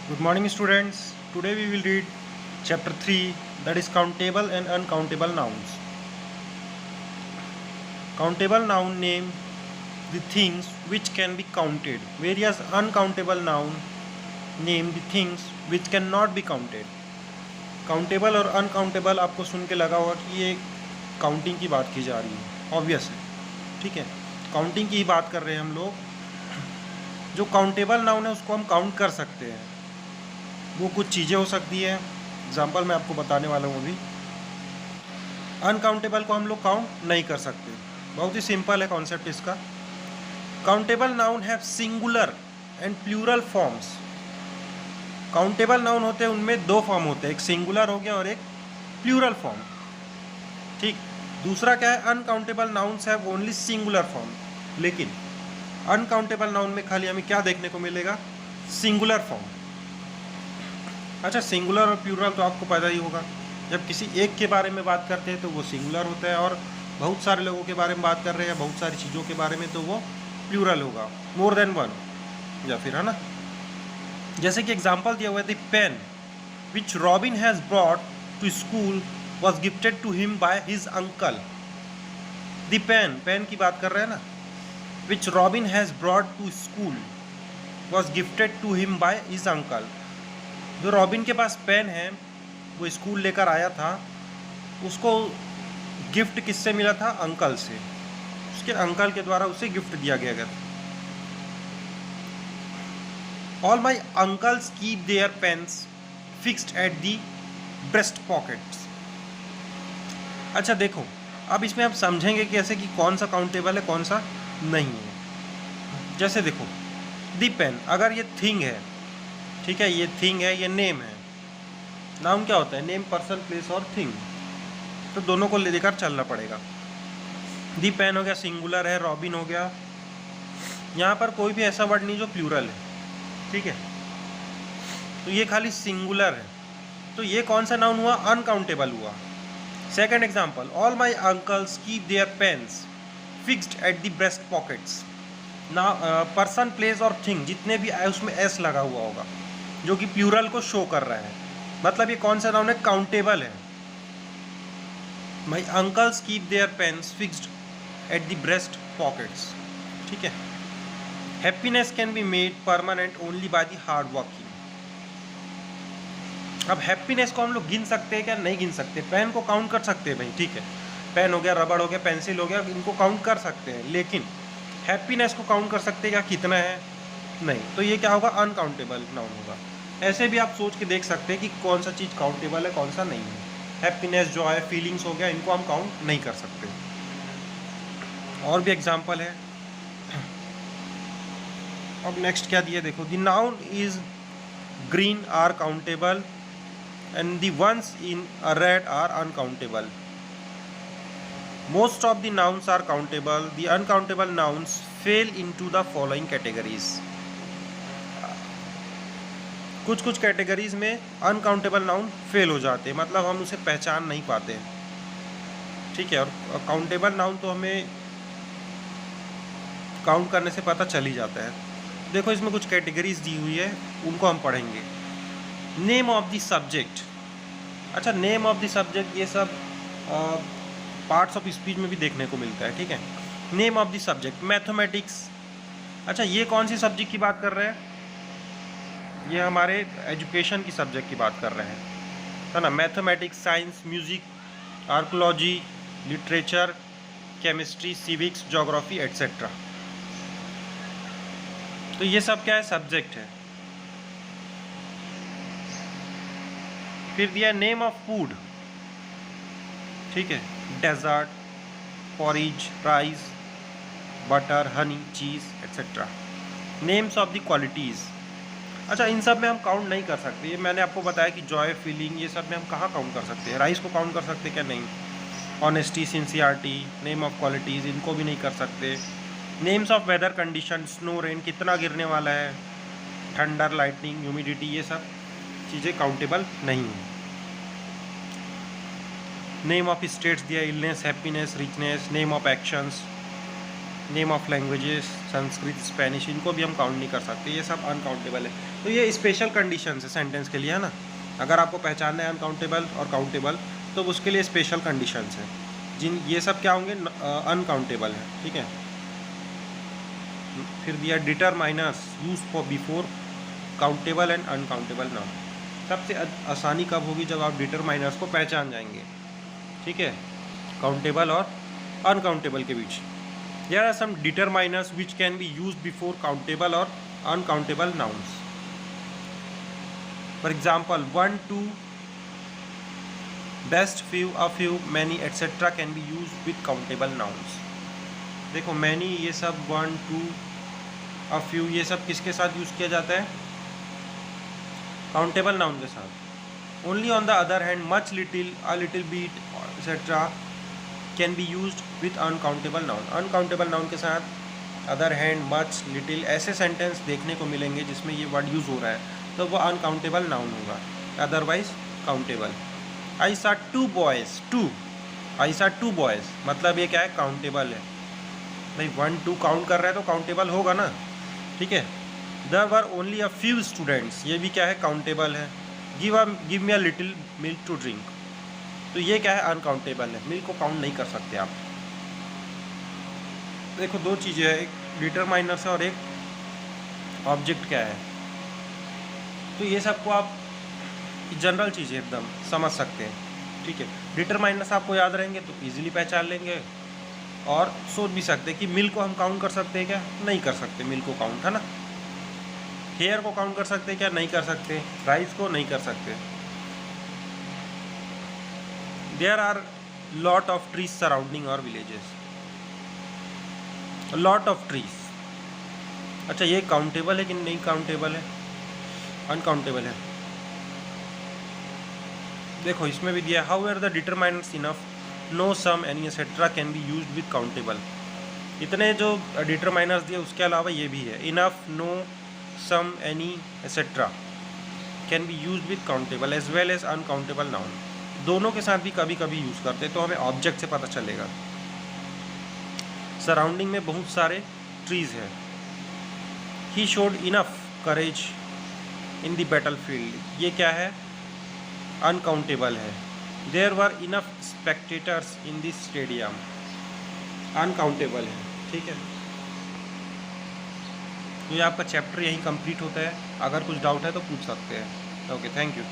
Good morning, students. Today we will read chapter 3, that is countable and uncountable nouns. Countable noun name the things which can be counted, whereas uncountable noun name the things which cannot be counted. Countable और uncountable आपको सुन के लगा होगा कि ये counting की बात की जा रही है, ऑब्वियस है, ठीक है। काउंटिंग की ही बात कर रहे हैं हम लोग। जो काउंटेबल नाउन है उसको हम काउंट कर सकते हैं, वो कुछ चीज़ें हो सकती है, एग्जाम्पल मैं आपको बताने वाला हूँ अभी। अनकाउंटेबल को हम लोग काउंट नहीं कर सकते, बहुत ही सिंपल है कॉन्सेप्ट इसका। Countable noun have singular and plural forms. Countable noun होते हैं उनमें दो फॉर्म होते हैं, एक सिंगुलर हो गया और एक प्लूरल फॉर्म, ठीक। दूसरा क्या है, uncountable nouns have only singular form. लेकिन अनकाउंटेबल नाउन में खाली हमें क्या देखने को मिलेगा, सिंगुलर फॉर्म। अच्छा, सिंगुलर और प्लूरल तो आपको पता ही होगा, जब किसी एक के बारे में बात करते हैं तो वो सिंगुलर होता है, और बहुत सारे लोगों के बारे में बात कर रहे हैं, बहुत सारी चीज़ों के बारे में, तो वो प्लूरल होगा, मोर देन वन, या फिर, है ना। जैसे कि एग्जाम्पल दिया हुआ है, the pen which Robin has brought to school was gifted to him by his uncle. The pen की बात कर रहे हैं ना, which Robin has brought to school was gifted to him by his uncle. जो रॉबिन के पास पेन है वो स्कूल लेकर आया था, उसको गिफ्ट किससे मिला था, अंकल से, उसके अंकल के द्वारा उसे गिफ्ट दिया गया। All my uncles keep their pens fixed at the breast pockets. अच्छा देखो, अब इसमें आप समझेंगे कि ऐसे कि कौन सा काउंटेबल है कौन सा नहीं है। जैसे देखो, दी पेन, अगर ये थिंग है, ठीक है, ये थिंग है, ये नेम है। नाउन क्या होता है, नेम, पर्सन, प्लेस और थिंग, तो दोनों को लेकर चलना पड़ेगा। दी पेन हो गया, सिंगुलर है, रॉबिन हो गया, यहाँ पर कोई भी ऐसा वर्ड नहीं जो प्लूरल है, ठीक है, तो ये खाली सिंगुलर है, तो ये कौन सा नाउन हुआ, अनकाउंटेबल हुआ। Second example, all my uncles keep their pens fixed at the breast pockets. ना पर्सन, प्लेस और थिंग जितने भी है उसमें एस लगा हुआ होगा, जो कि प्लूरल को शो कर रहा है, मतलब ये कौन सा नाउन है, काउंटेबल है। My uncles keep their pens fixed at the breast pockets, ठीक है। Happiness can be made permanent only by the hard working. अब हैप्पीनेस को हम लोग गिन सकते हैं क्या, नहीं गिन सकते। पेन को काउंट कर सकते हैं भाई, ठीक है, पेन हो गया, रबड़ हो गया, पेंसिल हो गया, इनको काउंट कर सकते हैं, लेकिन हैप्पीनेस को काउंट कर सकते हैं क्या, कितना है, नहीं। तो ये क्या होगा, अनकाउंटेबल नाउन होगा। ऐसे भी आप सोच के देख सकते हैं कि कौन सा चीज़ काउंटेबल है कौन सा नहीं है। हैप्पीनेस, जॉय, फीलिंग्स हो गया, इनको हम काउंट नहीं कर सकते। और भी एग्जाम्पल है। अब नेक्स्ट क्या दिया देखो, the noun is green are countable and the ones in a red are uncountable. Most of the nouns are countable. The uncountable nouns fall into the following categories. कुछ कुछ कैटेगरीज में uncountable noun fail हो जाते हैं, मतलब हम उसे पहचान नहीं पाते हैं, ठीक है। और काउंटेबल नाउन तो हमें काउंट करने से पता चल ही जाता है। देखो, इसमें कुछ कैटेगरीज दी हुई है, उनको हम पढ़ेंगे। Name of the subject. अच्छा, नेम ऑफ द सब्जेक्ट ये सब पार्ट्स ऑफ स्पीच में भी देखने को मिलता है, ठीक है। Name of the subject, mathematics. अच्छा, ये कौन सी सब्जेक्ट की बात कर रहे हैं, ये हमारे एजुकेशन की सब्जेक्ट की बात कर रहे हैं, है ना। Mathematics, science, music, archaeology, literature, chemistry, civics, geography etcetera. तो ये सब क्या है, सब्जेक्ट है। फिर दिया नेम ऑफ फूड, ठीक है, dessert, porridge, rice, butter, honey, cheese etcetera. Names of the qualities. अच्छा, इन सब में हम काउंट नहीं कर सकते, ये मैंने आपको बताया कि जॉय, फीलिंग, ये सब में हम कहाँ काउंट कर सकते हैं। राइस को काउंट कर सकते क्या, नहीं। Honesty, sincerity, name of qualities, इनको भी नहीं कर सकते। Names of weather condition, snow, rain, कितना गिरने वाला है, थंडर, लाइटनिंग, ह्यूमिडिटी, ये सब चीज़ें काउंटेबल नहीं है। नेम ऑफ स्टेट्स दिया, illness, happiness, richness, name of actions, name of languages, Sanskrit, Spanish, इनको भी हम काउंट नहीं कर सकते, ये सब अनकाउंटेबल है। तो ये स्पेशल कंडीशन है सेंटेंस के लिए, है ना। अगर आपको पहचानना है अनकाउंटेबल और काउंटेबल, तो उसके लिए स्पेशल कंडीशंस हैं, जिन ये सब क्या होंगे, अनकाउंटेबल है, ठीक है। फिर दिया determiners use for before countable and uncountable noun. सबसे आसानी कब होगी, जब आप डिटरमाइनर्स को पहचान जाएंगे, ठीक है, काउंटेबल और अनकाउंटेबल के बीच। There are some determiners which can be used before countable or uncountable nouns. For example, one, two, best, few, a few, many, etc. can be used with countable nouns. देखो many ये सब, one, two, a few ये सब किसके साथ use किया जाता है, काउंटेबल नाउन के साथ। Only on the other hand much, little, a little bit, etcetera can be used with uncountable noun. Uncountable noun के साथ अदर हैंड, मच, लिटिल ऐसे सेंटेंस देखने को मिलेंगे जिसमें ये वर्ड यूज़ हो रहा है, तो वो अनकाउंटेबल नाउन होगा, अदरवाइज काउंटेबल। आई सा टू बॉयज़, टू, आई सा टू बॉयज़, मतलब ये क्या है, काउंटेबल है भाई, 1 2 काउंट कर रहा है तो काउंटेबल होगा ना, ठीक है। There were only a few students, ये भी क्या है, काउंटेबल है। Give me a little milk to drink, तो ये क्या है, अनकाउंटेबल है, मिल्क को काउंट नहीं कर सकते आप। देखो दो चीज़ें हैं, एक डिटरमाइनर है और एक ऑब्जेक्ट क्या है, तो ये सबको आप जनरल चीज़ें एकदम समझ सकते हैं, ठीक है। डिटरमाइनर्स आपको याद रहेंगे तो इजीली पहचान लेंगे, और सोच भी सकते हैं कि मिल्क को हम काउंट कर सकते हैं क्या, नहीं कर सकते मिल्क को काउंट, है ना। हेयर को काउंट कर सकते हैं क्या, नहीं कर सकते। राइस को नहीं कर सकते। There are lot of trees surrounding our villages, lot of trees, अच्छा ये काउंटेबल है कि नहीं काउंटेबल है, अनकाउंटेबल है। देखो इसमें भी दिया, how are the determiners enough, no, some, any, etcetera can be used with countable. इतने जो डिटरमाइनर्स दिए उसके अलावा ये भी है, enough, no, some, any, etcetera can be used with countable as well as uncountable noun. दोनों के साथ भी कभी कभी यूज़ करते हैं, तो हमें ऑब्जेक्ट से पता चलेगा। सराउंडिंग में बहुत सारे ट्रीज हैं। He showed enough courage in the battle field, ये क्या है, अनकाउंटेबल है। There were enough spectators in this stadium, uncountable है, ठीक है। तो ये आपका चैप्टर यहीं कंप्लीट होता है। अगर कुछ डाउट है तो पूछ सकते हैं। Okay, thank you.